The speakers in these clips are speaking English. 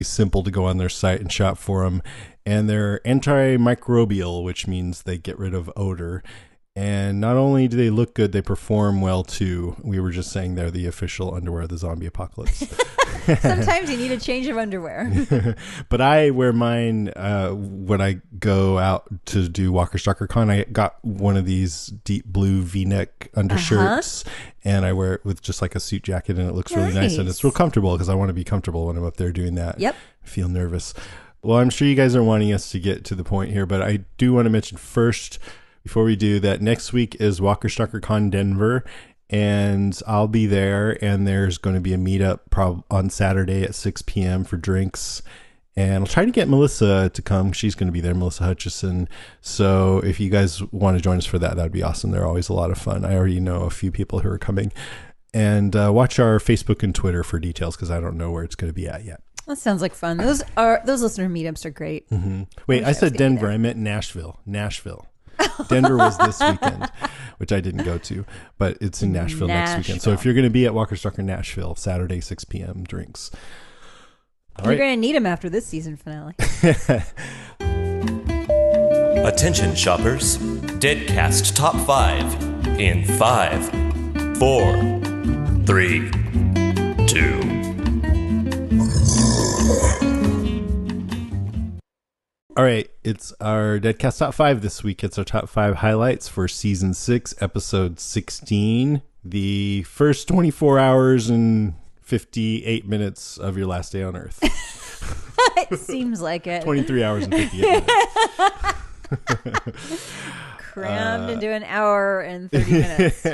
simple to go on their site and shop for them. And they're antimicrobial, which means they get rid of odor. And not only do they look good, they perform well too. We were just saying they're the official underwear of the zombie apocalypse. Sometimes you need a change of underwear. But I wear mine when I go out to do Walker Stalker Con. I got one of these deep blue V-neck undershirts, and I wear it with just like a suit jacket, and it looks really nice, and it's real comfortable because I want to be comfortable when I'm up there doing that. Yep. I feel nervous. Well, I'm sure you guys are wanting us to get to the point here, but I do want to mention first, before we do that, next week is Walker Stalker Con Denver, and I'll be there, and there's going to be a meetup on Saturday at 6 p.m. for drinks, and I'll try to get Melissa to come. She's going to be there, Melissa Hutchison. So if you guys want to join us for that, that'd be awesome. They're always a lot of fun. I already know a few people who are coming. And watch our Facebook and Twitter for details, because I don't know where it's going to be at yet. That sounds like fun. Those listener meetups are great. Mm-hmm. Wait, I said Denver. I meant Nashville. Denver was this weekend, which I didn't go to, but it's in Nashville next weekend. So if you're going to be at Walker Stalker Nashville, Saturday, 6 p.m. drinks. You're going to need them after this season finale. Attention shoppers, Deadcast Top 5 in 5, 4, 3, 2. All right, it's our Deadcast Top 5 this week. It's our top 5 highlights for Season 6, Episode 16. The first 24 hours and 58 minutes of your last day on Earth. It seems like it. 23 hours and 58 minutes. Crammed into an hour and 30 minutes.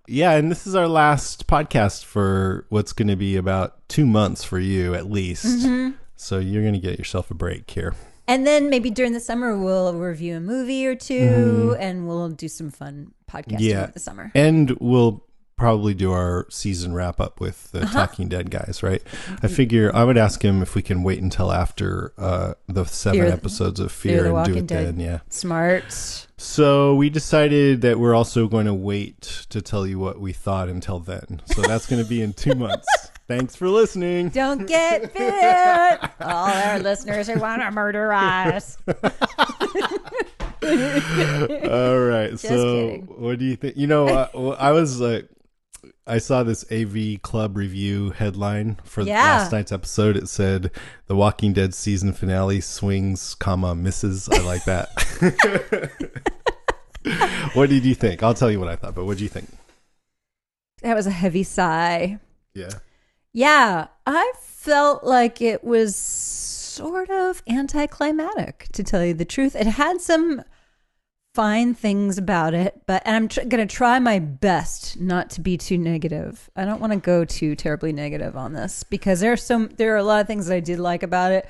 Yeah, and this is our last podcast for what's going to be about 2 months for you at least. Mm-hmm. So you're going to get yourself a break here. And then maybe during the summer, we'll review a movie or two, and we'll do some fun podcasting over the summer. And we'll probably do our season wrap up with the Talking Dead guys, right? I figure I would ask him if we can wait until after the 7 episodes of Fear and do it then. Yeah. Smart. So we decided that we're also going to wait to tell you what we thought until then. So that's going to be in 2 months. Thanks for listening. Don't get bit. All our listeners who want to murder us. All right. Just so kidding. What do you think? I saw this AV Club review headline for last night's episode. It said, "The Walking Dead season finale swings, misses." I like that. What did you think? I'll tell you what I thought, but what did you think? That was a heavy sigh. Yeah. Yeah, I felt like it was sort of anticlimactic, to tell you the truth. It had some fine things about it, but I'm going to try my best not to be too negative. I don't want to go too terribly negative on this, because there are a lot of things that I did like about it.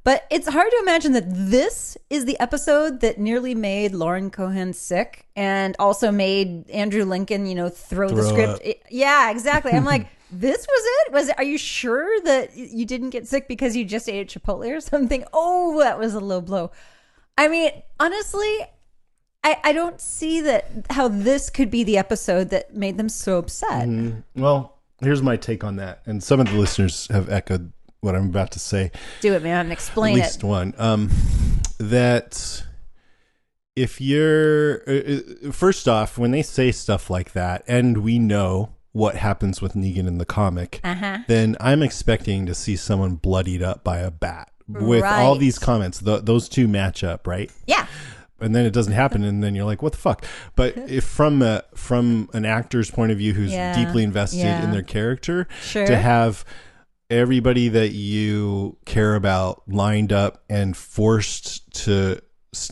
But it's hard to imagine that this is the episode that nearly made Lauren Cohan sick and also made Andrew Lincoln, throw the script. Yeah, exactly. I'm like, this was it? Are you sure that you didn't get sick because you just ate at Chipotle or something? Oh, that was a low blow. I mean, honestly, I don't see how this could be the episode that made them so upset. Well, here's my take on that. And some of the listeners have echoed what I'm about to say. Do it, man. Explain it. At least one. That if you're... first off, when they say stuff like that, and we know what happens with Negan in the comic, then I'm expecting to see someone bloodied up by a bat. With all these comments, those two match up, right? Yeah. And then it doesn't happen, and then you're like, what the fuck? But if from an actor's point of view who's deeply invested in their character, to have everybody that you care about lined up and forced to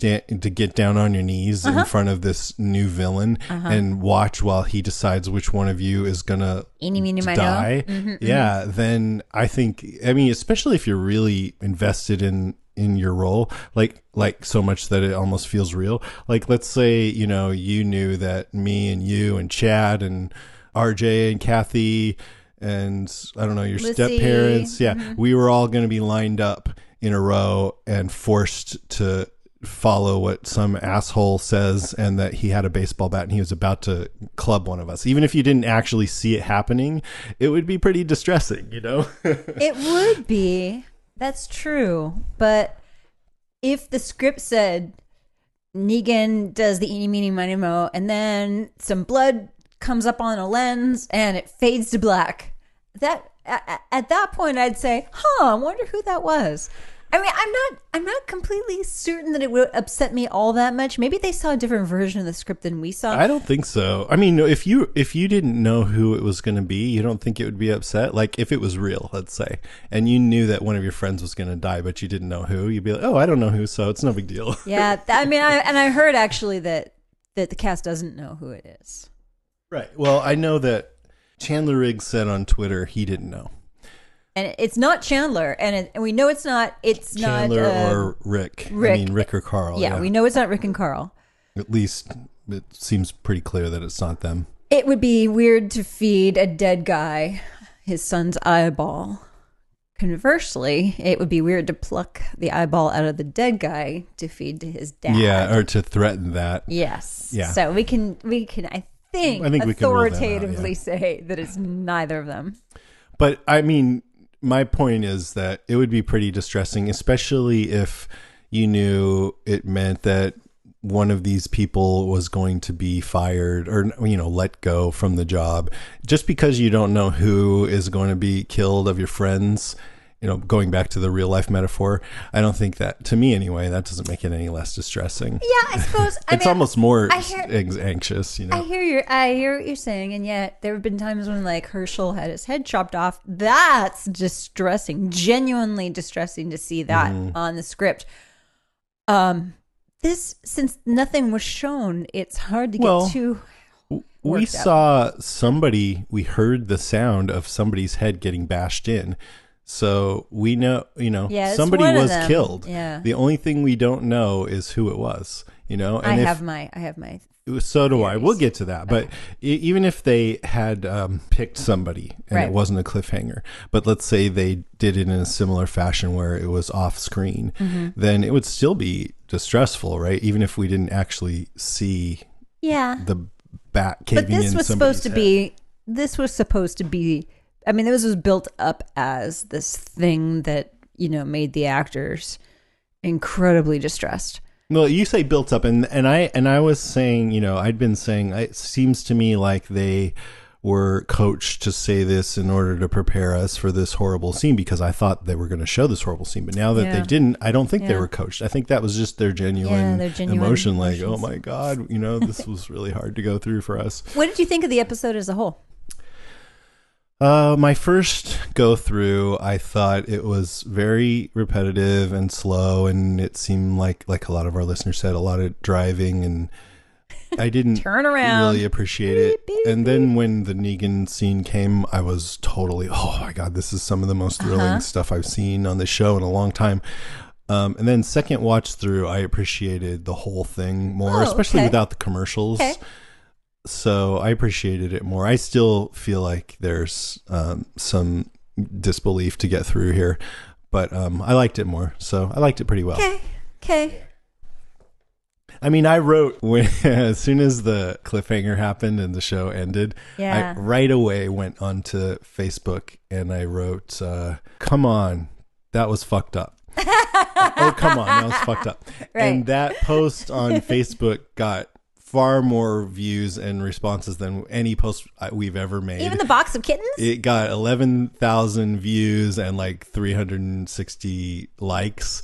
get down on your knees in front of this new villain and watch while he decides which one of you is gonna die. Then I think, especially if you're really invested in your role, like so much that it almost feels real. Like, let's say, you knew that me and you and Chad and RJ and Kathy and I don't know, your step parents. Yeah. We were all going to be lined up in a row and forced to follow what some asshole says and that he had a baseball bat and he was about to club one of us. Even if you didn't actually see it happening, it would be pretty distressing, you know? It would be. That's true. But if the script said Negan does the eeny, meeny, miny, mo, and then some blood comes up on a lens and it fades to black, that at that point I'd say, I wonder who that was. I mean, I'm not completely certain that it would upset me all that much. Maybe they saw a different version of the script than we saw. I don't think so. I mean, if you didn't know who it was going to be, you don't think it would be upset? Like if it was real, let's say, and you knew that one of your friends was going to die, but you didn't know who, you'd be like, oh, I don't know who, so it's no big deal. Yeah. I mean, I heard actually that the cast doesn't know who it is. Right. Well, I know that Chandler Riggs said on Twitter he didn't know. And it's not Chandler, and we know it's not. It's Chandler not or Rick. Rick. I mean, Rick or Carl. Yeah, we know it's not Rick and Carl. At least it seems pretty clear that it's not them. It would be weird to feed a dead guy his son's eyeball. Conversely, it would be weird to pluck the eyeball out of the dead guy to feed to his dad. Yeah, or to threaten that. Yes. Yeah. So we can I think authoritatively say that it's neither of them. But I mean, my point is that it would be pretty distressing, especially if you knew it meant that one of these people was going to be fired or, you know, let go from the job. Just because you don't know who is going to be killed of your friends, you know, going back to the real life metaphor, I don't think that, to me anyway, that doesn't make it any less distressing. Yeah, I suppose. It's almost more anxious, you know. I hear what you're saying, and yet there have been times when like Herschel had his head chopped off. That's distressing, genuinely distressing to see that on the script. This, since nothing was shown, it's hard to get too. We saw somebody. We heard the sound of somebody's head getting bashed in. So we know, you know, somebody was killed. Yeah. The only thing we don't know is who it was, you know. And I have my. So do theories. I. We'll get to that. But even if they had picked somebody and it wasn't a cliffhanger, but let's say they did it in a similar fashion where it was off screen, then it would still be distressful, right? Even if we didn't actually see the bat caving in somebody's head. But this was supposed to be. I mean, this was built up as this thing that, you know, made the actors incredibly distressed. Well, you say built up, and I was saying, you know, I'd been saying it seems to me like they were coached to say this in order to prepare us for this horrible scene because I thought they were going to show this horrible scene, but now that they didn't, I don't think they were coached. I think that was just their genuine emotion, like, oh my God, you know, this was really hard to go through for us. What did you think of the episode as a whole? My first go through, I thought it was very repetitive and slow, and it seemed like a lot of our listeners said, a lot of driving, and I didn't turn around, really appreciate it. And then when the Negan scene came, I was totally, oh my God, this is some of the most thrilling stuff I've seen on the show in a long time. And then second watch through, I appreciated the whole thing more, especially without the commercials. Okay. So I appreciated it more. I still feel like there's some disbelief to get through here, but I liked it more. So I liked it pretty well. Okay. I mean, I wrote as soon as the cliffhanger happened and the show ended, I right away went onto Facebook and I wrote, come on, that was fucked up. Oh, come on, that was fucked up. Right. And that post on Facebook got far more views and responses than any post we've ever made. Even the box of kittens? It got 11,000 views and like 360 likes.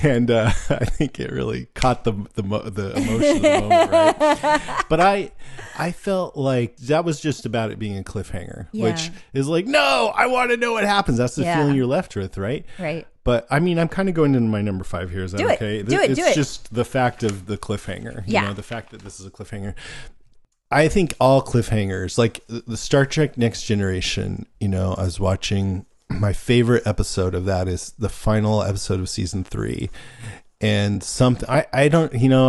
And I think it really caught the emotion of the moment, right? But I felt like that was just about it being a cliffhanger, which is like, no, I want to know what happens. That's the feeling you're left with, right? Right. But I mean, I'm kind of going into my number 5 here. Is that okay? It's just the fact of the cliffhanger. You know, the fact that this is a cliffhanger. I think all cliffhangers, like the Star Trek Next Generation, you know, I was watching. My favorite episode of that is the final episode of season 3. And something, I don't, you know,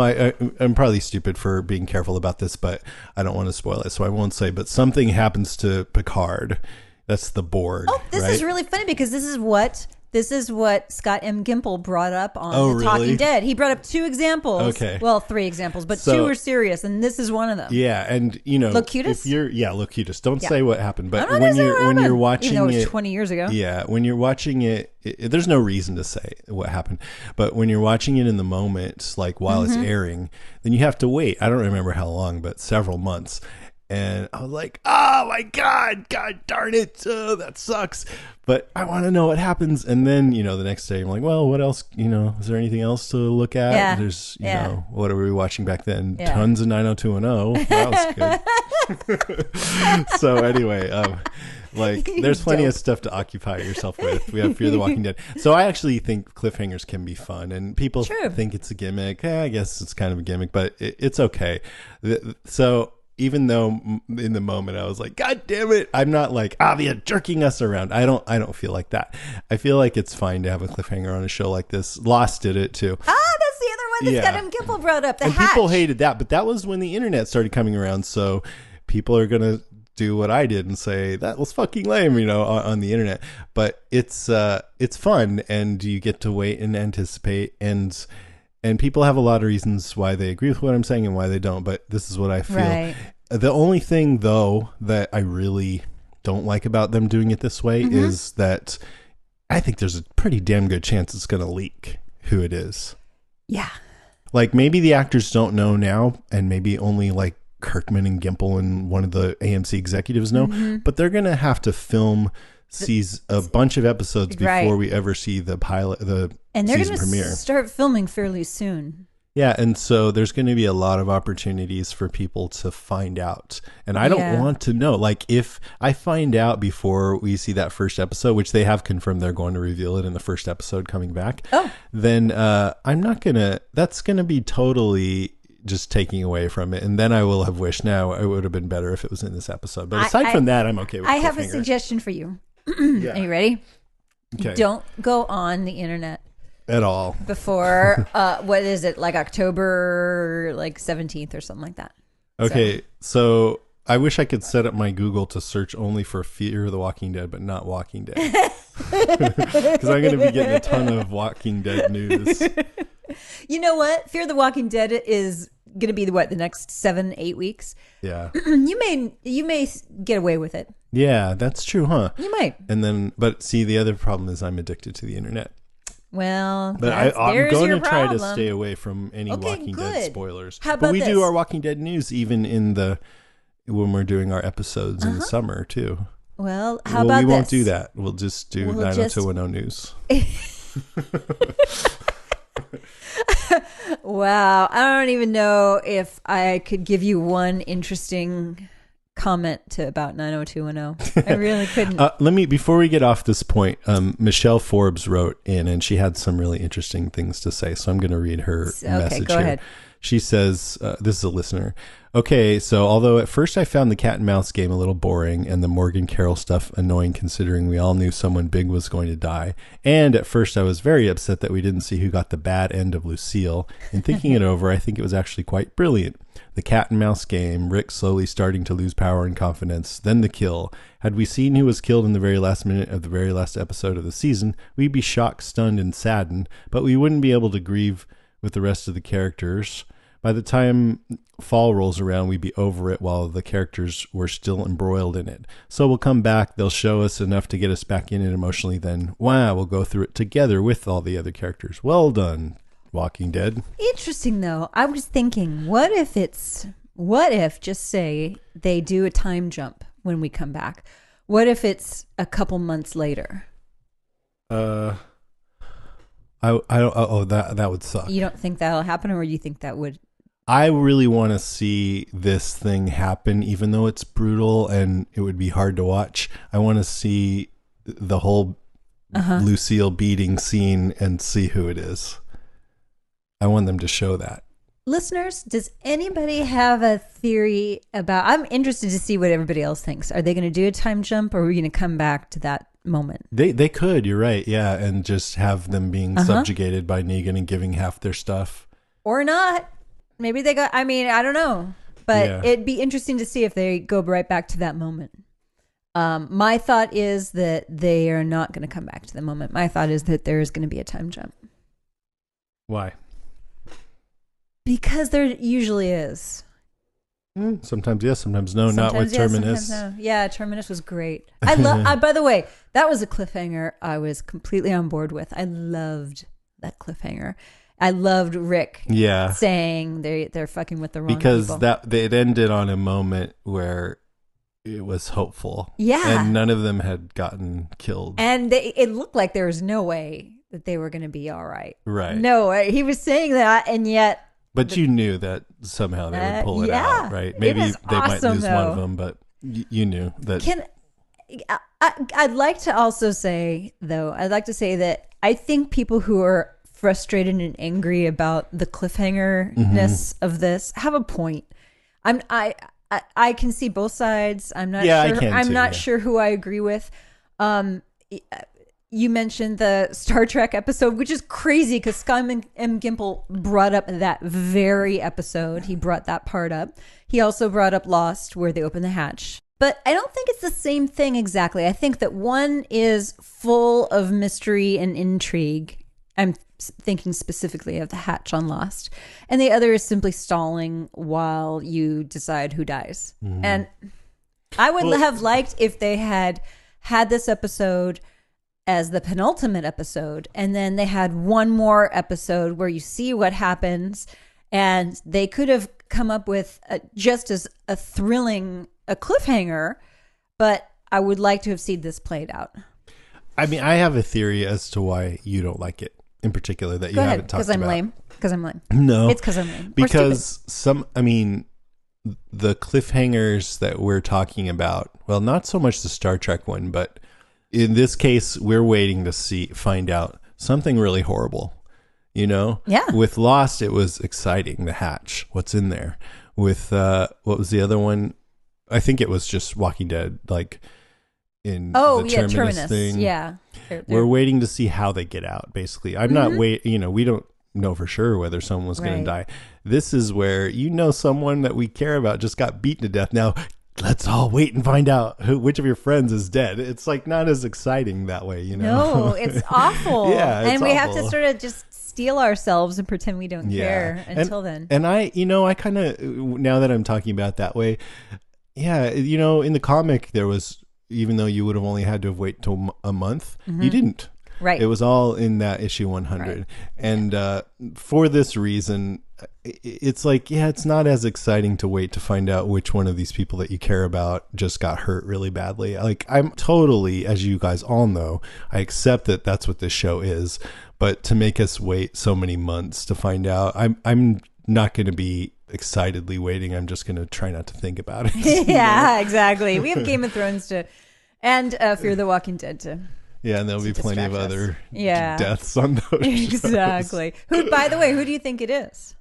I'm probably stupid for being careful about this, but I don't want to spoil it, so I won't say, but something happens to Picard. That's the Borg. Oh, this is really funny because this is what This is what Scott M. Gimple brought up on The Talking Dead. He brought up 2 examples. Okay. Well, 3 examples, but 2 were serious, and this is one of them. Yeah, and Locutus? Locutus. Don't say what happened, but when you're watching it was 20 years ago. Yeah, when you're watching it, there's no reason to say what happened. But when you're watching it in the moment, like while it's airing, then you have to wait. I don't remember how long, but several months. And I was like, oh my God darn it. Oh, that sucks. But I want to know what happens. And then, the next day I'm like, well, what else, is there anything else to look at? Yeah. There's, what were we watching back then? Yeah. Tons of 90210. That was good. So anyway, there's plenty of stuff to occupy yourself with. We have Fear the Walking Dead. So I actually think cliffhangers can be fun, and people think it's a gimmick. I guess it's kind of a gimmick, but it's okay. So even though in the moment I was like, God damn it, I'm not like, they're jerking us around. I don't feel like that. I feel like it's fine to have a cliffhanger on a show like this. Lost did it too. That's the other one that Scott M. Gimple brought up. The Hatch. People hated that, but that was when the internet started coming around. So people are gonna do what I did and say that was fucking lame, on the internet. But it's fun, and you get to wait and anticipate, and people have a lot of reasons why they agree with what I'm saying and why they don't, but this is what I feel. Right. The only thing, though, that I really don't like about them doing it this way is that I think there's a pretty damn good chance it's going to leak who it is. Yeah. Like, maybe the actors don't know now, and maybe only, like, Kirkman and Gimple and one of the AMC executives know, but they're going to have to film sees a bunch of episodes before we ever see the pilot, and they're season premiere. Start filming fairly soon. Yeah, and so there's going to be a lot of opportunities for people to find out. And I don't want to know. Like, if I find out before we see that first episode, which they have confirmed they're going to reveal it in the first episode coming back, then I'm not going to, that's going to be totally just taking away from it. And then I will have wished now it would have been better if it was in this episode. But aside from that, I'm okay with it. I have a suggestion for you. Are you ready? Okay. Don't go on the internet at all before what is it, like October 17th or something like that. Okay, so I wish I could set up my Google to search only for Fear the Walking Dead, but not Walking Dead, because I'm going to be getting a ton of Walking Dead news. You know what? Fear the Walking Dead is going to be the next 7-8 weeks. Yeah. You may get away with it. Yeah, that's true, huh? You might. And then, but see, the other problem is I'm addicted to the internet. Well, but I'm going to try to stay away from any Walking Dead spoilers. How about but we this? do our Walking Dead news even when we're doing our episodes in the summer too. Well, how about this? We won't do that. We'll just do 90210 news. Wow. I don't even know if I could give you one interesting comment about 90210. I really couldn't. Before we get off this point, Michelle Forbes wrote in and she had some really interesting things to say. So I'm going to read her message go here. Ahead. She says, this is a listener. Okay, so although at first I found the cat and mouse game a little boring and the Morgan Carroll stuff annoying considering we all knew someone big was going to die, and at first I was very upset that we didn't see who got the bad end of Lucille, in thinking it over, I think it was actually quite brilliant. The cat and mouse game, Rick slowly starting to lose power and confidence, then the kill. Had we seen who was killed in the very last minute of the very last episode of the season, we'd be shocked, stunned, and saddened, but we wouldn't be able to grieve with the rest of the characters. By the time fall rolls around, we'd be over it while the characters were still embroiled in it. So we'll come back, they'll show us enough to get us back in it emotionally, then we'll go through it together with all the other characters. Well done, Walking Dead. Interesting, though. I was thinking, what if, just say, they do a time jump when we come back? What if it's a couple months later? I don't. That would suck. You don't think that'll happen, or you think that would? I really want to see this thing happen, even though it's brutal and it would be hard to watch. I want to see the whole Lucille beating scene and see who it is. I want them to show that. Listeners, does anybody have a theory about? I'm interested to see what everybody else thinks. Are they going to do a time jump, or are we going to come back to that moment? They could. You're right. Yeah, and just have them being subjugated by Negan and giving half their stuff, or not. Maybe they got. I mean, I don't know, but it'd be interesting to see if they go right back to that moment. My thought is that they are not going to come back to the moment. My thought is that there is going to be a time jump. Why? Because there usually is. Sometimes yes, sometimes no. Sometimes not with Terminus. No. Yeah, Terminus was great. I love. By the way, that was a cliffhanger I was completely on board with. I loved that cliffhanger. I loved Rick. Saying they're fucking with the wrong because people. It ended on a moment where it was hopeful. Yeah, and none of them had gotten killed, and it looked like there was no way that they were going to be all right. Right? No, he was saying that, and yet. But you knew that somehow they would pull it out, right? Maybe they might lose one of them, but you knew that. I'd like to also say, though, that I think people who are frustrated and angry about the cliffhanger-ness of this have a point. I can see both sides. I'm not sure. I'm not sure who I agree with. You mentioned the Star Trek episode, which is crazy because Scott M. Gimple brought up that very episode. He brought that part up. He also brought up Lost, where they open the hatch. But I don't think it's the same thing exactly. I think that one is full of mystery and intrigue. I'm thinking specifically of the hatch on Lost. And the other is simply stalling while you decide who dies. Mm-hmm. And I would have liked if they had this episode as the penultimate episode, and then they had one more episode where you see what happens, and they could have come up with just as a thrilling a cliffhanger, but I would like to have seen this played out. I mean, I have a theory as to why you don't like it in particular that you haven't talked about. Because I'm lame. No. It's because I'm lame. Because the cliffhangers that we're talking about, well, not so much the Star Trek one, but in this case, we're waiting to find out something really horrible, you know? Yeah. With Lost, it was exciting, the hatch, what's in there. With, what was the other one? I think it was just Walking Dead, like in the Terminus thing. Yeah. We're waiting to see how they get out, basically. I'm not we don't know for sure whether someone was going to die. This is where, someone that we care about just got beaten to death. Now, let's all wait and find out which of your friends is dead. It's like not as exciting that way, No, it's awful. Yeah, and we have to sort of just steel ourselves and pretend we don't care until then. And I kind of, now that I'm talking about it that way, in the comic there was, even though you would have only had to have waited till a month, you didn't. Right. It was all in that issue 100. Right. And for this reason, it's like, it's not as exciting to wait to find out which one of these people that you care about just got hurt really badly. Like, I'm totally, as you guys all know, I accept that that's what this show is. But to make us wait so many months to find out, I'm not going to be excitedly waiting. I'm just going to try not to think about it. Yeah, exactly. We have Game of Thrones and Fear the Walking Dead to. Yeah, and there'll be plenty of other deaths on those Exactly. By the way, who do you think it is?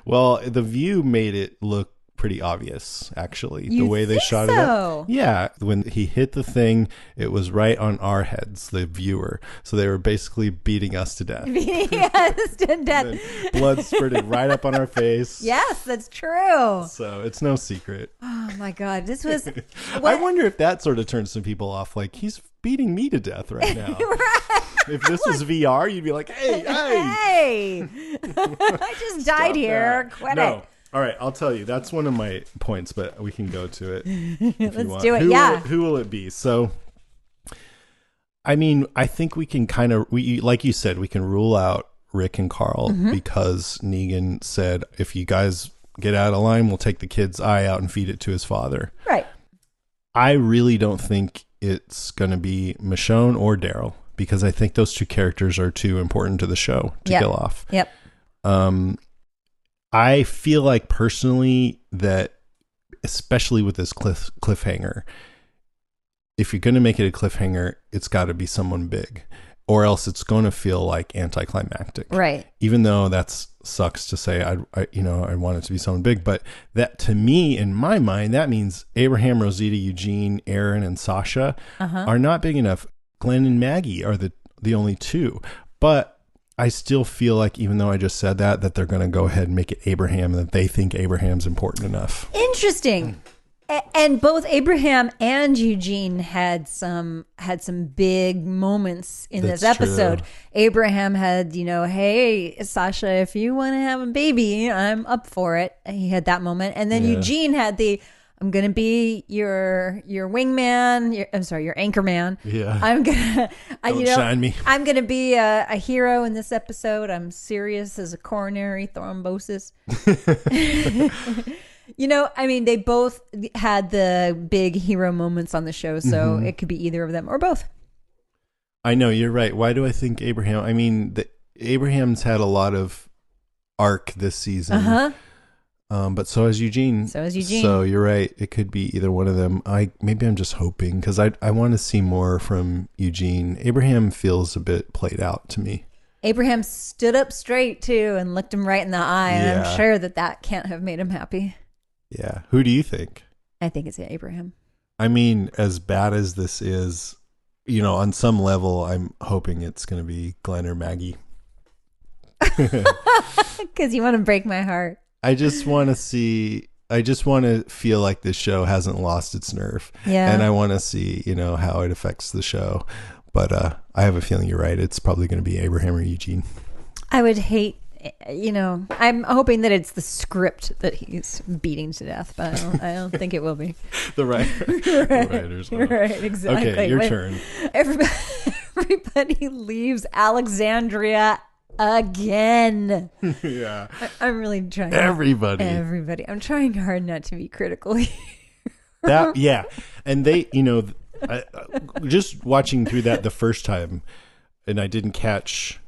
Well, The View made it look pretty obvious, actually. The way they shot it up. Yeah, when he hit the thing, it was right on our heads, the viewer. So they were basically beating us to death. Beating us to death. Blood spurted right up on our face. Yes, that's true. So it's no secret. Oh my God, this was. I wonder if that sort of turns some people off. Like, he's beating me to death right now. Right. If this was VR, you'd be like, hey. I just died here. Quit it. All right, I'll tell you. That's one of my points, but we can go to it. Let's do it. Who will it be? So, I mean, I think we can like you said, we can rule out Rick and Carl because Negan said, if you guys get out of line, we'll take the kid's eye out and feed it to his father. Right. I really don't think it's going to be Michonne or Daryl because I think those two characters are too important to the show to kill off. Yep. I feel like personally that, especially with this cliffhanger, if you're going to make it a cliffhanger, it's got to be someone big, or else it's going to feel like anticlimactic. Right. Even though that sucks to say, I want it to be someone big, but that to me, in my mind, that means Abraham, Rosita, Eugene, Aaron, and Sasha are not big enough. Glenn and Maggie are the only two, but I still feel like, even though I just said that they're going to go ahead and make it Abraham, and that they think Abraham's important enough. Interesting. And both Abraham and Eugene had some big moments in this episode. True. Abraham had, hey, Sasha, if you want to have a baby, I'm up for it. He had that moment. And then Eugene had I'm going to be your wingman. Your anchor man. Yeah. I'm going to, shine me. I'm going to be a hero in this episode. I'm serious as a coronary thrombosis. They both had the big hero moments on the show, so it could be either of them or both. I know, you're right. Why do I think Abraham? I mean, Abraham's had a lot of arc this season. But so has Eugene. So you're right. It could be either one of them. Maybe I'm just hoping because I want to see more from Eugene. Abraham feels a bit played out to me. Abraham stood up straight too and looked him right in the eye, and I'm sure that can't have made him happy. Yeah. Who do you think? I think it's Abraham. I mean, as bad as this is, on some level, I'm hoping it's going to be Glenn or Maggie. Because you want to break my heart. I just want to feel like this show hasn't lost its nerve. Yeah. And I want to see, how it affects the show. But I have a feeling you're right. It's probably going to be Abraham or Eugene. I would hate, I'm hoping that it's the script that he's beating to death, but I don't think it will be. The writers. The writers. Right, exactly. Okay, your turn. Everybody leaves Alexandria again. Yeah. I'm really trying. Everybody. I'm trying hard not to be critical here. And they, just watching through that the first time, and I didn't catch,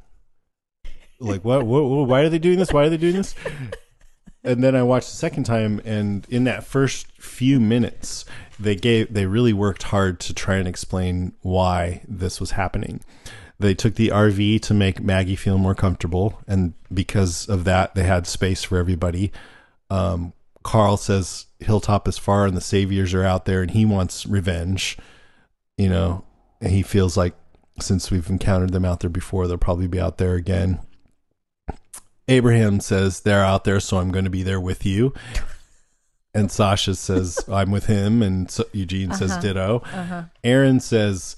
like, what? Why are they doing this? Why are they doing this? And then I watched the second time, and in that first few minutes, they really worked hard to try and explain why this was happening. They took the RV to make Maggie feel more comfortable, and because of that, they had space for everybody. Carl says Hilltop is far and the Saviors are out there, and he wants revenge. And he feels like since we've encountered them out there before, they'll probably be out there again. Abraham says they're out there, so I'm going to be there with you. And Sasha says I'm with him, and Eugene says ditto. Aaron says,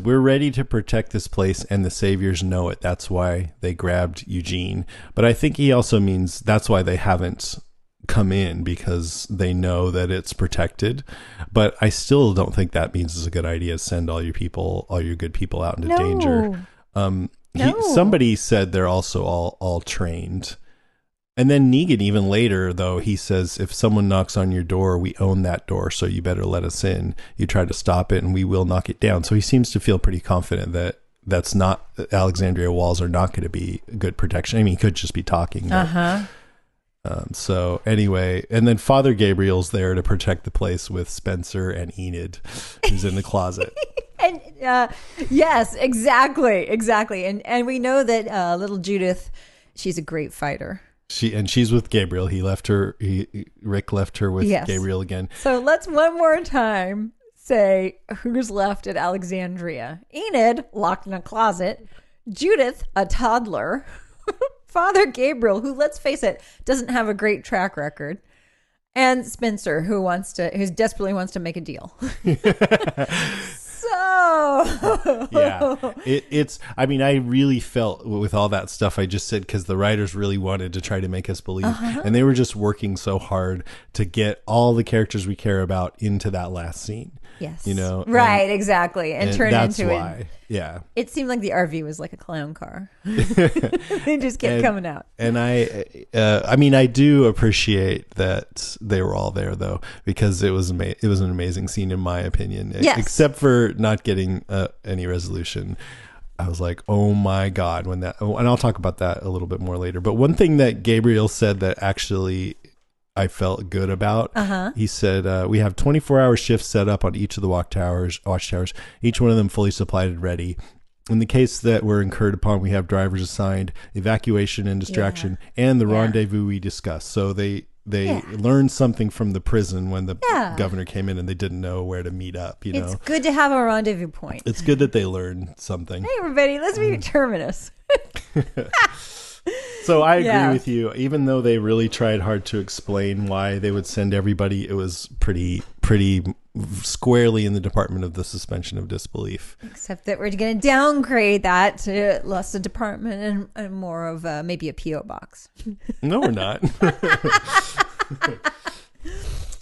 we're ready to protect this place and the Saviors know it. That's why they grabbed Eugene. But I think he also means that's why they haven't come in, because they know that it's protected. But I still don't think that means it's a good idea to send all your good people out into danger. Somebody said they're also all trained. And then Negan, even later, though, he says, if someone knocks on your door, we own that door, so you better let us in. You try to stop it, and we will knock it down. So he seems to feel pretty confident that Alexandria walls are not going to be good protection. I mean, he could just be talking. So anyway, and then Father Gabriel's there to protect the place with Spencer and Enid, who's in the closet. And yes, exactly. And we know that little Judith, she's a great fighter. She's with Gabriel. Rick left her with Gabriel again. So let's one more time say who's left at Alexandria. Enid, locked in a closet. Judith, a toddler. Father Gabriel, who, let's face it, doesn't have a great track record. And Spencer, who desperately wants to make a deal. I mean, I really felt with all that stuff I just said, because the writers really wanted to try to make us believe, and they were just working so hard to get all the characters we care about into that last scene. Yes. Right, exactly. And turn into it. Yeah. It seemed like the RV was like a clown car. They just kept coming out. And I mean, I do appreciate that they were all there, though, because it was an amazing scene, in my opinion. Yes. Except for not getting any resolution. I was like, oh my God, and I'll talk about that a little bit more later. But one thing that Gabriel said that actually I felt good about. He said, we have 24-hour shifts set up on each of the watchtowers, each one of them fully supplied and ready. In the case that we're incurred upon, we have drivers assigned, evacuation and distraction, and the rendezvous we discussed. So they learned something from the prison when the governor came in and they didn't know where to meet up. It's good to have a rendezvous point. It's good that they learned something. Hey, everybody, let's meet at Terminus. So So I agree with you. Even though they really tried hard to explain why they would send everybody, it was pretty squarely in the department of the suspension of disbelief. Except that we're going to downgrade that to less a department and more of maybe a P.O. box. No, we're not.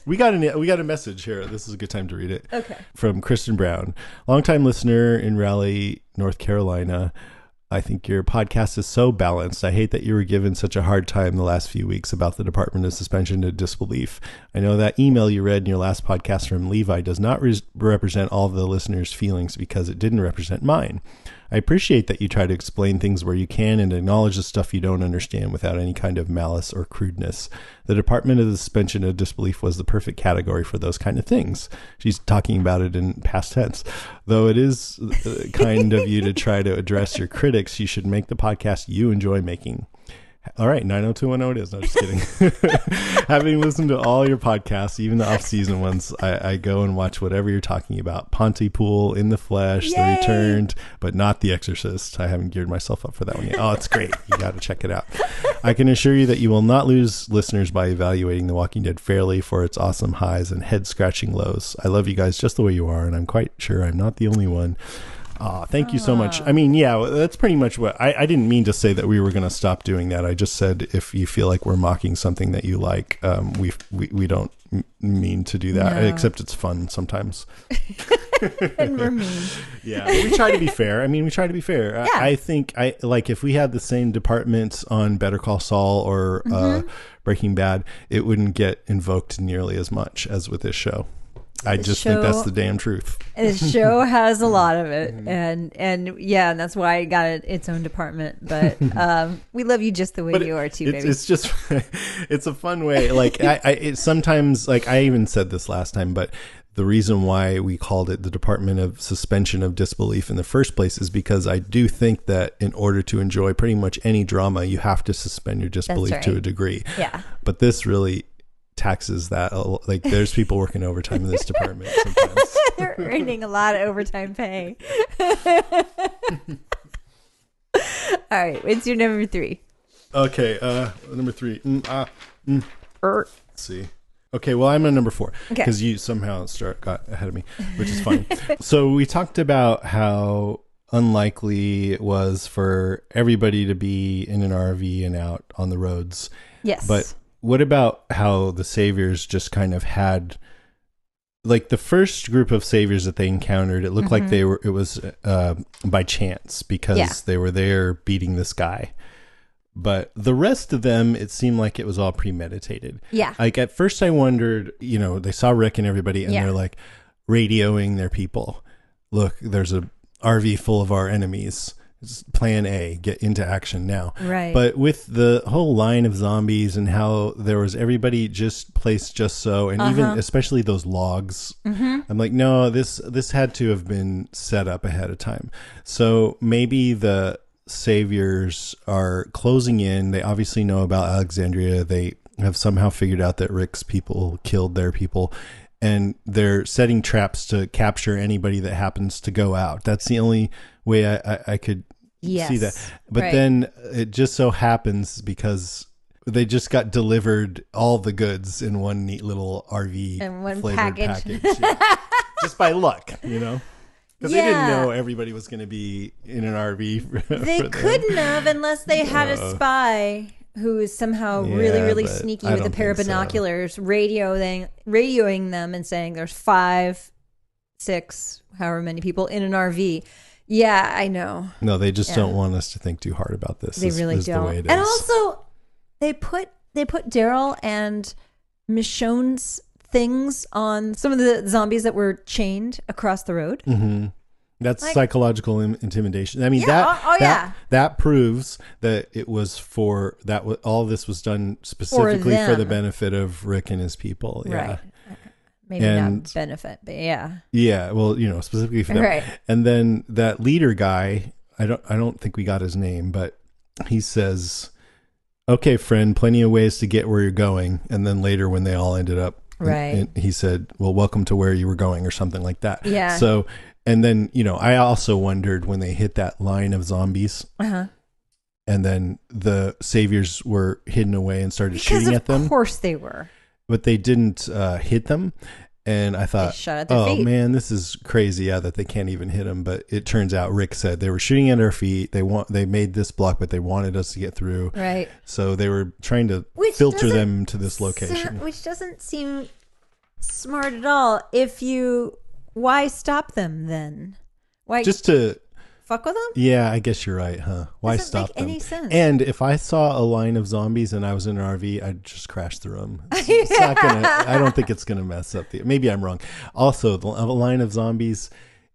We got a message here. This is a good time to read it. Okay. From Kristen Brown, longtime listener in Raleigh, North Carolina. I think your podcast is so balanced. I hate that you were given such a hard time the last few weeks about the Department of Suspension of Disbelief. I know that email you read in your last podcast from Levi does not represent all of the listeners' feelings because it didn't represent mine. I appreciate that you try to explain things where you can and acknowledge the stuff you don't understand without any kind of malice or crudeness. The Department of the Suspension of Disbelief was the perfect category for those kind of things. She's talking about it in past tense. Though it is kind of you to try to address your critics, you should make the podcast you enjoy making. All right, 90210 it is. No, just kidding. Having listened to all your podcasts, even the off-season ones, I go and watch whatever you're talking about. Pontypool, In the Flesh, Yay! The Returned, but not The Exorcist. I haven't geared myself up for that one yet. Oh, it's great. You got to check it out. I can assure you that you will not lose listeners by evaluating The Walking Dead fairly for its awesome highs and head-scratching lows. I love you guys just the way you are, and I'm quite sure I'm not the only one. Thank you so much. I mean, yeah, that's pretty much what I didn't mean to say that we were going to stop doing that. I just said if you feel like we're mocking something that you like, we don't mean to do that, except it's fun sometimes. And we're mean. Yeah, we try to be fair. I mean, we try to be fair. Yeah. I think like if we had the same departments on Better Call Saul or Breaking Bad, it wouldn't get invoked nearly as much as with this show. I just think that's the damn truth. The show has a lot of it, and that's why it got its own department. But we love you just the way you are too, baby. It's just it's a fun way. Like it sometimes, like I even said this last time, but the reason why we called it the Department of Suspension of Disbelief in the first place is because I do think that in order to enjoy pretty much any drama, you have to suspend your disbelief to a degree. Yeah. But this really taxes that. Like there's people working overtime in this department sometimes. They're earning a lot of overtime pay. All right, what's your number 3? Okay, number 3. Let's see. Okay, well, I'm on number 4 because you somehow got ahead of me, which is fine. So we talked about how unlikely it was for everybody to be in an RV and out on the roads. Yes. But what about how the saviors just kind of had, like the first group of saviors that they encountered, it looked like it was by chance because they were there beating this guy. But the rest of them, it seemed like it was all premeditated. Yeah. Like at first I wondered, they saw Rick and everybody and they're like radioing their people. Look, there's a RV full of our enemies. Plan A, get into action now. Right. But with the whole line of zombies and how there was everybody just placed just so, and even especially those logs, I'm like, no, this had to have been set up ahead of time. So maybe the saviors are closing in. They obviously know about Alexandria. They have somehow figured out that Rick's people killed their people. And they're setting traps to capture anybody that happens to go out. That's the only way I could see that. But then it just so happens because they just got delivered all the goods in one neat little RV and one flavored package. Just by luck, Because they didn't know everybody was going to be in an RV. They couldn't have unless they had a spy who is somehow really sneaky with a pair of binoculars, radioing them and saying there's 5, 6, however many people in an RV. Yeah, I know. No, they just don't want us to think too hard about this. They really don't. The way it is. And also, they put Daryl and Michonne's things on some of the zombies that were chained across the road. Mm-hmm. That's like, psychological intimidation. I mean, that proves that it was for that. All this was done specifically for the benefit of Rick and his people. Yeah. Right. Maybe not benefit, but yeah. Yeah. Well, specifically for them. Right. And then that leader guy, I don't think we got his name, but he says, "Okay, friend, plenty of ways to get where you're going." And then later, when they all ended up, and he said, "Well, welcome to where you were going," or something like that. Yeah. So. And then, I also wondered when they hit that line of zombies, and then the saviors were hidden away and started shooting at them. Of course they were. But they didn't hit them. And I thought, feet. Man, this is crazy. Yeah, that they can't even hit them. But it turns out Rick said they were shooting at our feet. They made this block, but they wanted us to get through. Right. So they were trying to filter them to this location. Which doesn't seem smart at all. Why stop them then? Why just to fuck with them? Yeah, I guess you're right, huh? Why stop them? Any sense? And if I saw a line of zombies and I was in an RV, I'd just crash through them. It's not gonna. I don't think it's gonna mess up maybe I'm wrong. Also, a line of zombies.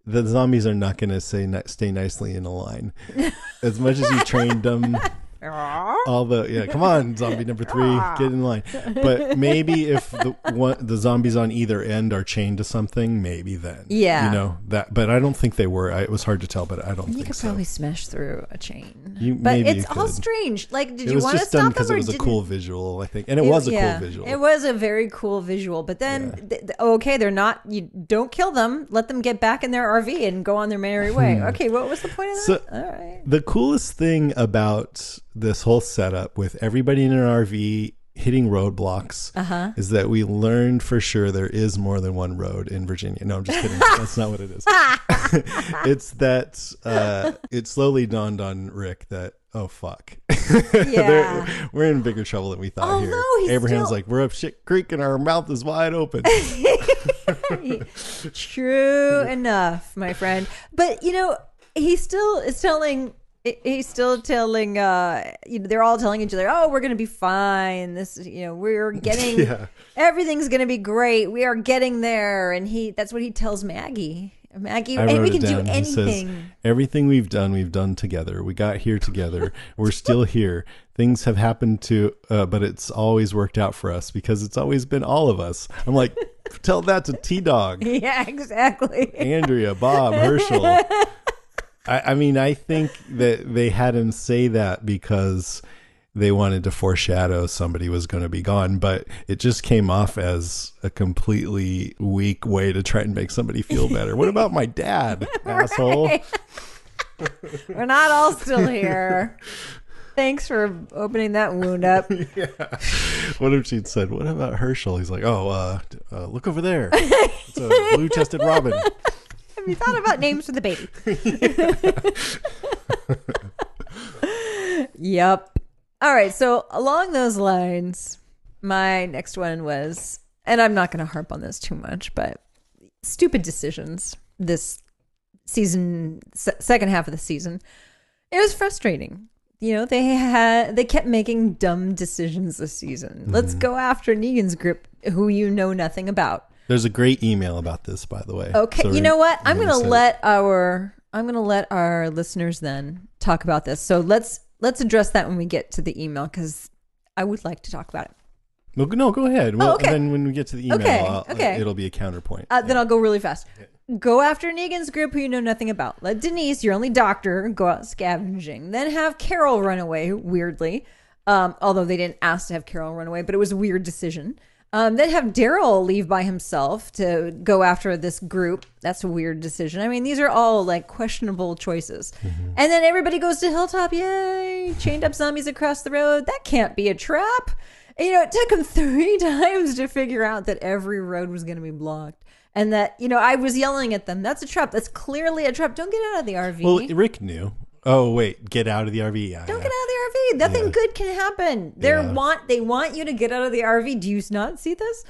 The zombies are not gonna stay nicely in a line. As much as you trained them. Come on, zombie number 3, get in line. But maybe if the zombies on either end are chained to something, maybe then, that. But I don't think they were. It was hard to tell, but I don't think so. You could probably smash through a chain. But it's all strange. Like, did you want to stop them? It was just done because it was a cool visual, I think, and it was a cool visual. It was a very cool visual. But then, they're not. You don't kill them. Let them get back in their RV and go on their merry way. Okay, what was the point of that? All right. The coolest thing about this whole setup with everybody in an RV hitting roadblocks is that we learned for sure there is more than one road in Virginia. No, I'm just kidding. That's not what it is. It's that it slowly dawned on Rick that, oh, fuck. Yeah. We're in bigger trouble than we thought here. Abraham's like, we're up shit creek and our mouth is wide open. True enough, my friend. But, he still is telling... He's still telling, they're all telling each other, oh, we're going to be fine. This, we're getting, everything's going to be great. We are getting there. And that's what he tells Maggie. Maggie, and we can do anything. He says, everything we've done together. We got here together. We're still here. Things have happened but it's always worked out for us because it's always been all of us. I'm like, tell that to T-Dog. Yeah, exactly. Andrea, Bob, Herschel. I think that they had him say that because they wanted to foreshadow somebody was going to be gone, but it just came off as a completely weak way to try and make somebody feel better. What about my dad, asshole? We're not all still here. Thanks for opening that wound up. Yeah. What if she'd said, what about Herschel? He's like, look over there. It's a blue-chested robin. Have you thought about names for the baby? Yep. All right. So along those lines, my next one was, and I'm not going to harp on this too much, but stupid decisions this season, second half of the season. It was frustrating. They kept making dumb decisions this season. Mm-hmm. Let's go after Negan's group, who you know nothing about. There's a great email about this, by the way. Okay, so you know what? I'm going to let our listeners then talk about this. So let's address that when we get to the email because I would like to talk about it. No, go ahead. Well, okay. Then when we get to the email, it'll be a counterpoint. Then I'll go really fast. Go after Negan's group who you know nothing about. Let Denise, your only doctor, go out scavenging. Then have Carol run away, weirdly. Although they didn't ask to have Carol run away, but it was a weird decision. Then have Daryl leave by himself to go after this group. That's a weird decision. I mean, these are all like questionable choices. Mm-hmm. And then everybody goes to Hilltop. Yay! Chained up zombies across the road. That can't be a trap. And, it took them 3 times to figure out that every road was going to be blocked. And that, I was yelling at them. That's a trap. That's clearly a trap. Don't get out of the RV. Well, Rick knew. Oh, wait. Get out of the RV. Yeah, Don't get out of the RV. Nothing good can happen. They want you to get out of the RV. Do you not see this?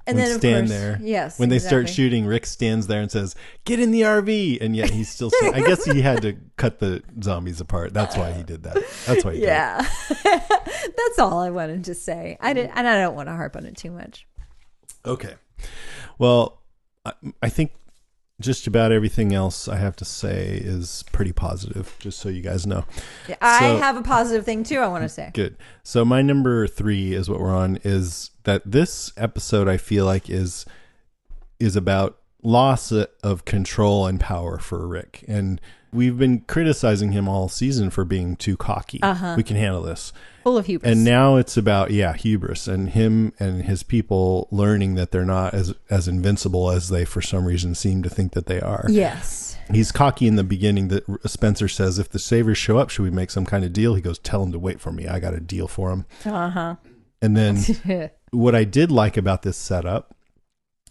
And then, of course, there. Yes. When they start shooting, Rick stands there and says, "Get in the RV," and yet he's still. I guess he had to cut the zombies apart. That's why he did that. That's why he did it. That's all I wanted to say. I don't want to harp on it too much. Okay. Well, I think just about everything else I have to say is pretty positive, just so you guys know. Yeah, I have a positive thing too I want to say. Good. So my number 3 is what we're on, is that this episode I feel like is about loss of control and power for Rick. And we've been criticizing him all season for being too cocky. We can handle this. Full of hubris. And now it's about, hubris, and him and his people learning that they're not as invincible as they, for some reason, seem to think that they are. Yes. He's cocky in the beginning. That Spencer says, if the Saviors show up, should we make some kind of deal? He goes, tell them to wait for me. I got a deal for them. And then what I did like about this setup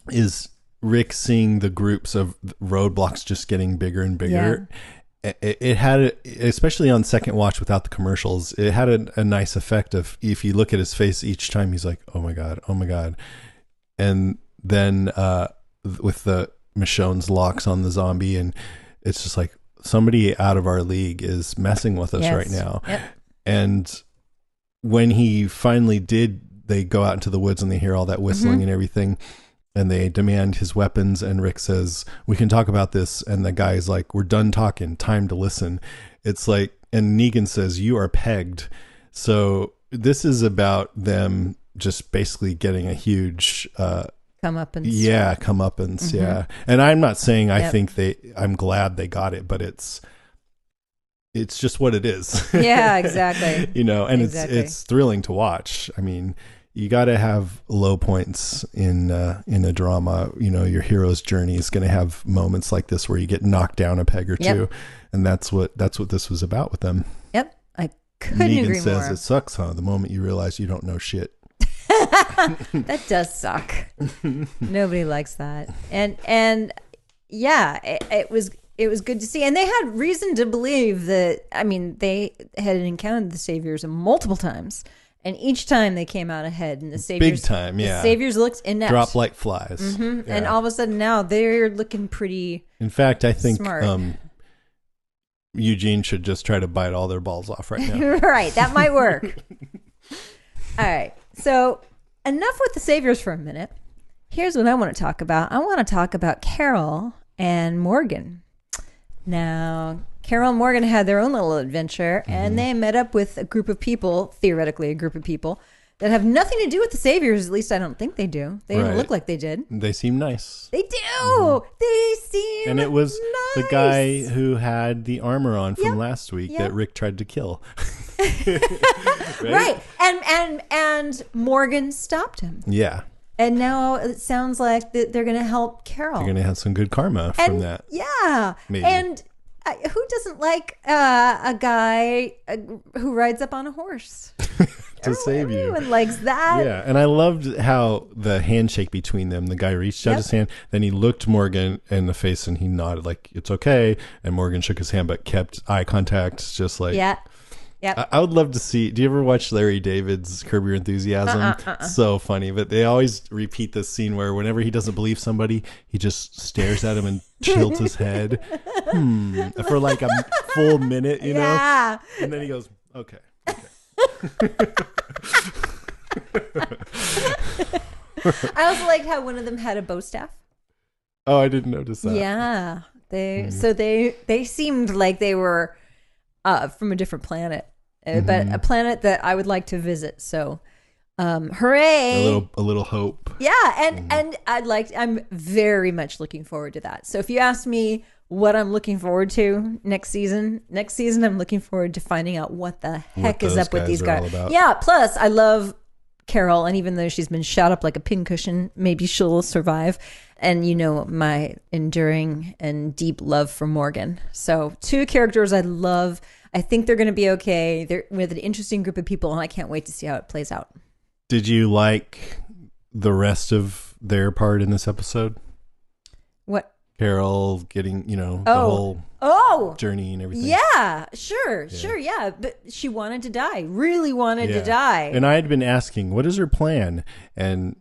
is Rick seeing the groups of roadblocks just getting bigger and bigger. It had, especially on second watch without the commercials, it had a nice effect of, if you look at his face each time, he's like, oh my God. And then with the Michonne's locks on the zombie, and it's just like, somebody out of our league is messing with us right now. And when he finally they go out into the woods and they hear all that whistling and everything, and they demand his weapons, and Rick says, we can talk about this. And the guy's like, we're done talking, time to listen. It's like, and Negan says, you are pegged. So this is about them just basically getting a huge comeuppance. Yeah. And I'm not saying I'm glad they got it, but it's just what it is. Yeah, exactly. And it's thrilling to watch. I mean, you got to have low points in a drama. Your hero's journey is going to have moments like this where you get knocked down a peg or two, and that's what this was about with them. Yep, I couldn't agree more. Negan says it sucks, huh? The moment you realize you don't know shit. That does suck. Nobody likes that, and yeah, it was good to see, and they had reason to believe that. I mean, they had encountered the Saviors multiple times. And each time they came out ahead, and the Saviors, big time, the Saviors looked inept, drop like flies, and all of a sudden now they're looking pretty. In fact, I think smart. Eugene should just try to bite all their balls off right now. Right, that might work. All right, so enough with the Saviors for a minute. Here's what I want to talk about. I want to talk about Carol and Morgan. Now, Carol and Morgan had their own little adventure, and they met up with a group of people, theoretically a group of people, that have nothing to do with the Saviors. At least I don't think they do. They didn't look like they did. They seem nice. They do. They seem And it was nice. the guy who had the armor on from last week that Rick tried to kill. Right. And Morgan stopped him. Yeah. And now it sounds like that they're going to help Carol. You're going to have some good karma from that. Yeah. Maybe. And who doesn't like a guy who rides up on a horse? To save you. Everyone likes that. Yeah. And I loved how the handshake between them, the guy reached out his hand, then he looked Morgan in the face and he nodded like, it's okay. And Morgan shook his hand, but kept eye contact, just like... Yeah. Yep. I would love to see. Do you ever watch Larry David's Curb Your Enthusiasm? So funny, but they always repeat this scene where whenever he doesn't believe somebody, he just stares at him and tilts his head for like a full minute, you know? And then he goes, okay. I also liked how one of them had a bow staff. Oh, I didn't notice that. Yeah, so they seemed like they were from a different planet, but a planet that I would like to visit. So, hooray! A little hope. Yeah, and I'm very much looking forward to that. So if you ask me what I'm looking forward to next season I'm looking forward to finding out what the heck is up with these guys. Yeah, plus I love Carol, and even though she's been shot up like a pincushion, maybe she'll survive. And you know my enduring and deep love for Morgan. So two characters I love. I think they're going to be okay. They're with an interesting group of people, and I can't wait to see how it plays out. Did you like the rest of their part in this episode? What? Carol getting, the whole journey and everything. Yeah, sure. Yeah. But she wanted to die, really wanted to die. And I had been asking, what is her plan? And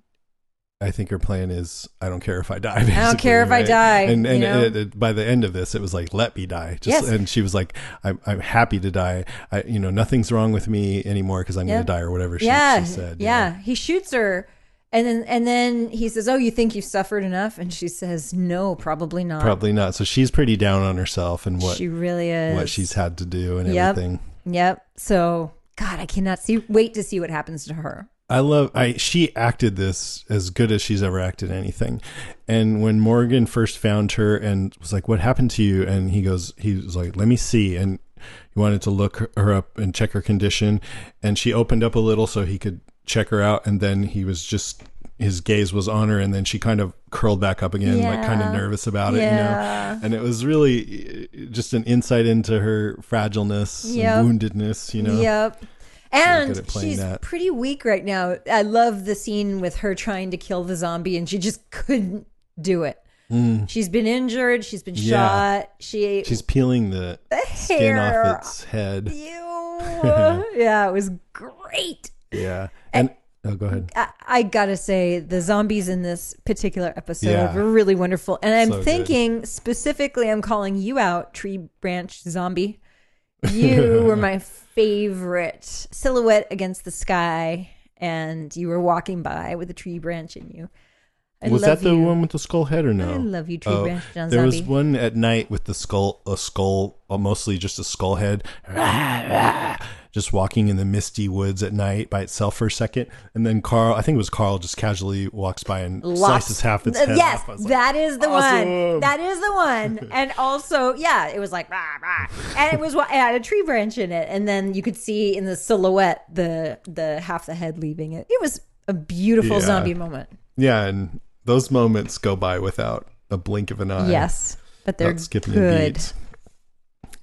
I think her plan is, I don't care if I die. I don't care if I die. And by the end of this, it was like, let me die. And she was like, I'm happy to die. Nothing's wrong with me anymore because I'm going to die or whatever she said. Yeah. He shoots her. And then he says, oh, you think you've suffered enough? And she says, no, probably not. Probably not. So she's pretty down on herself and what she really is, what she's had to do and everything. Yep. So, God, I cannot wait to see what happens to her. She acted this as good as she's ever acted anything. And when Morgan first found her and was like, what happened to you? And he was like, let me see. And he wanted to look her up and check her condition. And she opened up a little so he could check her out. And then his gaze was on her. And then she kind of curled back up again, like kind of nervous about it, And it was really just an insight into her fragileness and woundedness, Yep. And she's pretty weak right now. I love the scene with her trying to kill the zombie and she just couldn't do it. She's been injured. She's been shot. She's peeling the skin off its head. Yeah, it was great. Yeah. And go ahead. I gotta say, the zombies in this particular episode were really wonderful. And I'm thinking specifically, I'm calling you out, tree branch zombie. You were my favorite silhouette against the sky, and you were walking by with a tree branch in you. Was that the one with the skull head or no? I love you, tree branch John There Zombie. was one at night with a skull, mostly just a skull head, just walking in the misty woods at night by itself for a second, and then I think it was Carl, just casually walks by and slices half its head yes, off. that is the one. That is the one. And also, it was like rah, rah. And it had a tree branch in it, and then you could see in the silhouette the half the head leaving it. It was a beautiful zombie moment. Yeah, and those moments go by without a blink of an eye. Yes, but they're skipping good. A beat.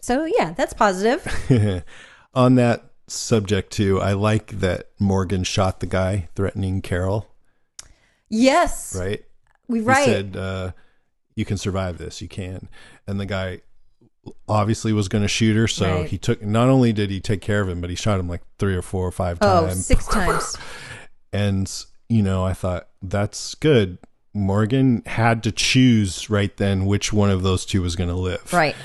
So that's positive. On that subject too, I like that Morgan shot the guy threatening Carol. Yes. Right? He said, you can survive this, you can. And the guy obviously was going to shoot her, so he not only did he take care of him, but he shot him like 3 or 4 or 5 times. 6 times. And, I thought, that's good. Morgan had to choose right then which one of those two was going to live. Right.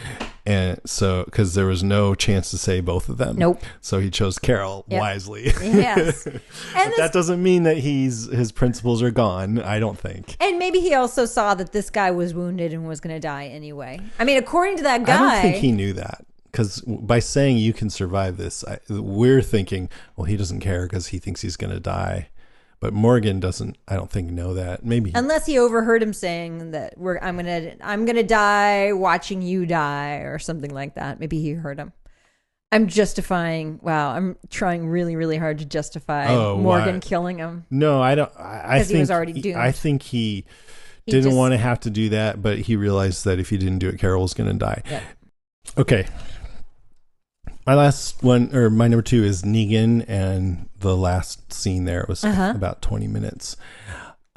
And so, because there was no chance to save both of them. Nope. So he chose Carol wisely. Yes. And that doesn't mean that his principles are gone, I don't think. And maybe he also saw that this guy was wounded and was going to die anyway. I mean, according to that guy. I don't think he knew that. Because by saying you can survive this, we're thinking, well, he doesn't care because he thinks he's going to die. But Morgan doesn't, I don't think, know that. Maybe unless he overheard him saying that I'm gonna die watching you die or something like that. Maybe he heard him. I'm justifying. Wow, I'm trying really, really hard to justify Morgan killing him. No, I don't. I think he was already doomed. I think he didn't want to have to do that, but he realized that if he didn't do it, Carol was going to die. Yep. Okay. My last one, or my number 2, is Negan, and the last scene there was about 20 minutes.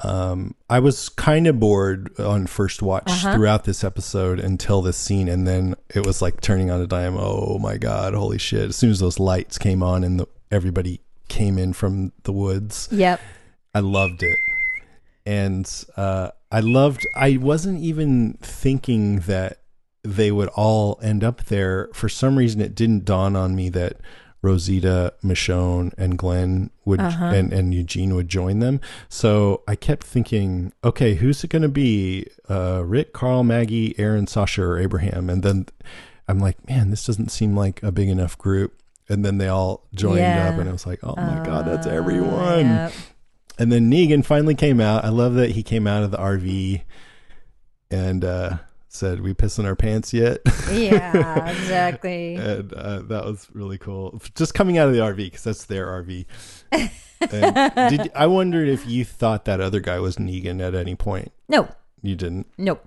I was kind of bored on first watch throughout this episode until this scene, and then it was like turning on a dime. Oh my God, holy shit. As soon as those lights came on and everybody came in from the woods, I loved it. And I wasn't even thinking that they would all end up there. For some reason, it didn't dawn on me that Rosita, Michonne, and Glenn would and Eugene would join them. So I kept thinking, okay, who's it going to be? Rick, Carl, Maggie, Aaron, Sasha, or Abraham? And then I'm like, man, this doesn't seem like a big enough group. And then they all joined up, and I was like, oh my God, that's everyone. Yep. And then Negan finally came out. I love that he came out of the RV and said, we pissing our pants yet? Yeah, exactly. And that was really cool. Just coming out of the RV, because that's their RV. And I wondered if you thought that other guy was Negan at any point. No. You didn't? Nope.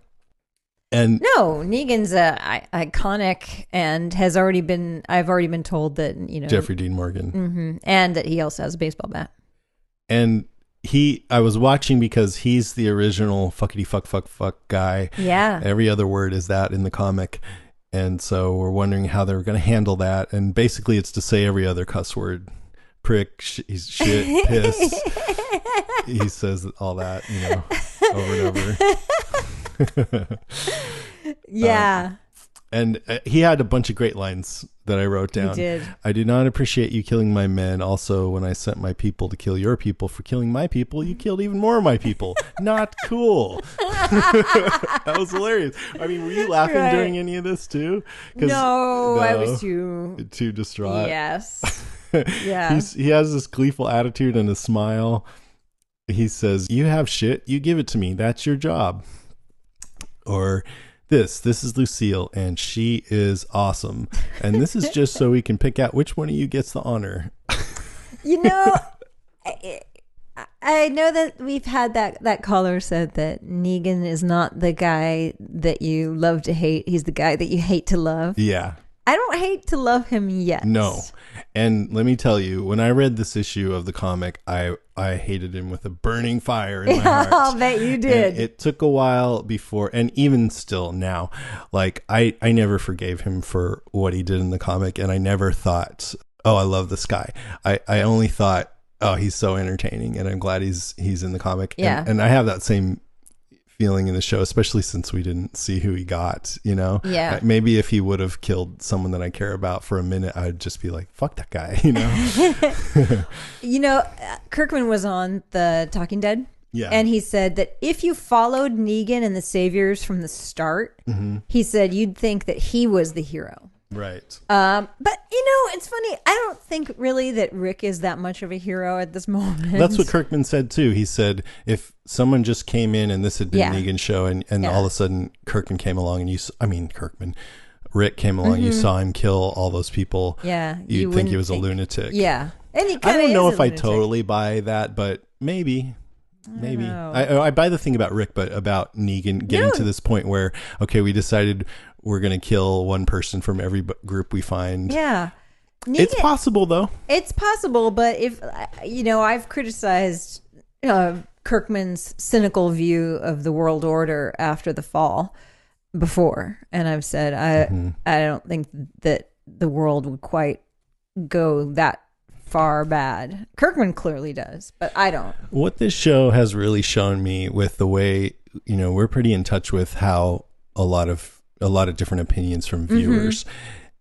And no, Negan's iconic and I've already been told that, Jeffrey Dean Morgan. And that he also has a baseball bat. And I was watching because he's the original fuckity fuck guy. Yeah. Every other word is that in the comic. And so we're wondering how they're going to handle that. And basically it's to say every other cuss word. Prick, shit, piss. He says all that, over and over. Yeah. And he had a bunch of great lines that I wrote down. He did. I do not appreciate you killing my men. Also, when I sent my people to kill your people for killing my people, you killed even more of my people. Not cool. That was hilarious. I mean, were you laughing during any of this too? No, I was too distraught. Yes. Yeah. He has this gleeful attitude and a smile. He says, "You have shit, you give it to me. That's your job." Or this is Lucille, and she is awesome. And this is just so we can pick out which one of you gets the honor. You know, I know that we've had that caller said that Negan is not the guy that you love to hate. He's the guy that you hate to love. Yeah. I don't hate to love him yet. No. And let me tell you, when I read this issue of the comic, I hated him with a burning fire in my heart. I'll bet you did. And it took a while before, and even still now, like I never forgave him for what he did in the comic, and I never thought, oh, I love this guy. I only thought, oh, he's so entertaining, and I'm glad he's in the comic. Yeah. And I have that same feeling in the show, especially since we didn't see who he got, you know? Yeah. Maybe if he would have killed someone that I care about for a minute, I'd just be like, fuck that guy, you know? You know, Kirkman was on the Talking Dead. Yeah. And he said that if you followed Negan and the Saviors from the start, he said you'd think that he was the hero. Right. But you know, it's funny. I don't think really that Rick is that much of a hero at this moment. That's what Kirkman said too. He said if someone just came in and this had been Negan's show, and all of a sudden Kirkman came along and Rick came along, you saw him kill all those people. Yeah, you'd think he was a lunatic. Yeah, and he I don't know if I lunatic. totally buy that, but maybe. I buy the thing about Rick, but about Negan getting to this point where, okay, we decided we're going to kill one person from every group we find. Yeah. Negan, it's possible, though. It's possible, but if, you know, I've criticized Kirkman's cynical view of the world order after the fall before. And I've said, I don't think that the world would quite go that far bad. Kirkman clearly does, but I don't. What this show has really shown me with the way, you know, we're pretty in touch with how a lot of different opinions from viewers.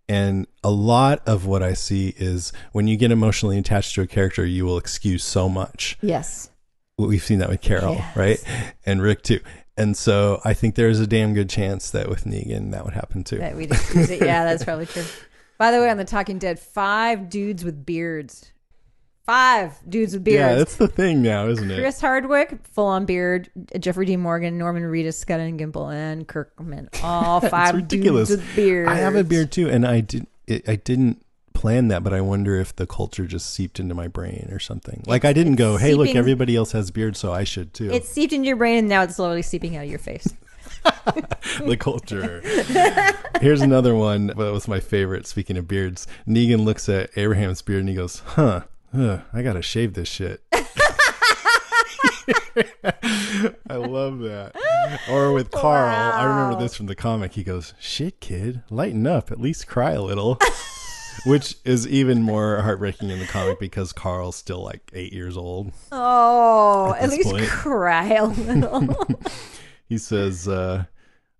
And a lot of what I see is when you get emotionally attached to a character, you will excuse so much. Yes. We've seen that with Carol, right? And Rick too. And so I think there's a damn good chance that with Negan that would happen too. That we'd excuse it. Yeah, that's probably true. By the way, on The Talking Dead, 5 dudes with beards. 5 dudes with beards. Yeah, that's the thing now, isn't it? Chris Hardwick, full-on beard. Jeffrey Dean Morgan, Norman Reedus, Scott and Gimple, and Kirkman. All 5 dudes with beards. I have a beard too, and I didn't plan that, but I wonder if the culture just seeped into my brain or something. Like I didn't go, hey, look, everybody else has beards, so I should too. It seeped into your brain, and now it's slowly seeping out of your face. The culture. Here's another one that was my favorite. Speaking of beards, Negan looks at Abraham's beard and he goes, I gotta shave this shit. I love that. Or with Carl, I remember this from the comic. He goes, shit, kid, lighten up, at least cry a little. Which is even more heartbreaking in the comic because Carl's still like 8 years old. Oh, at least cry a little. He says, all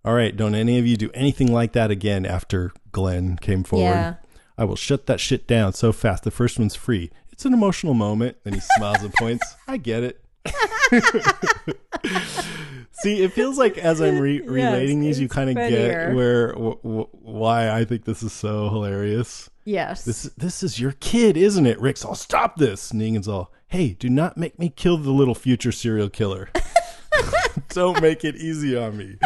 right, don't any of you do anything like that again after Glenn came forward. Yeah. I will shut that shit down so fast. The first one's free. It's an emotional moment. Then he smiles and points. I get it. See, it feels like as I'm relating these, you kind of get why I think this is so hilarious. Yes. This is your kid, isn't it? Rick's all, stop this. Negan's all, hey, do not make me kill the little future serial killer. Don't make it easy on me.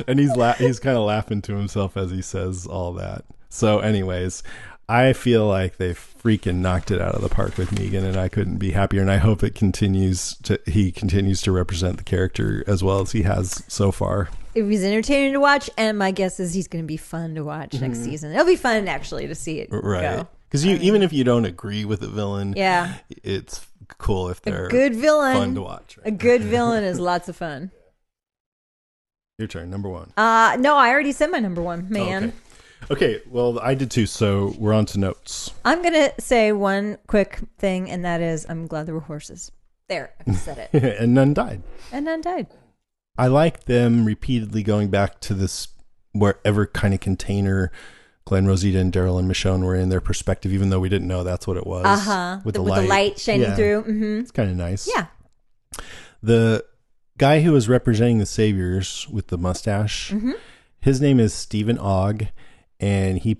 And he's kind of laughing to himself as he says all that. So anyways, I feel like they freaking knocked it out of the park with Negan, and I couldn't be happier. And I hope he continues to represent the character as well as he has so far. It was entertaining to watch, and my guess is he's going to be fun to watch next season. It'll be fun actually to see it go. Because even if you don't agree with the villain, it's cool if they're a good villain, fun to watch. Right? A good villain is lots of fun. Your turn, number 1. No, I already said my number 1, man. Okay, well, I did too, so we're on to notes. I'm going to say one quick thing, and that is I'm glad there were horses. There, I've said it. And none died. I like them repeatedly going back to this wherever kind of container Glenn, Rosita, and Daryl and Michonne were in, their perspective, even though we didn't know that's what it was. With the light shining through. Mm-hmm. It's kind of nice. Yeah. The guy who was representing the Saviors with the mustache, his name is Stephen Ogg, and he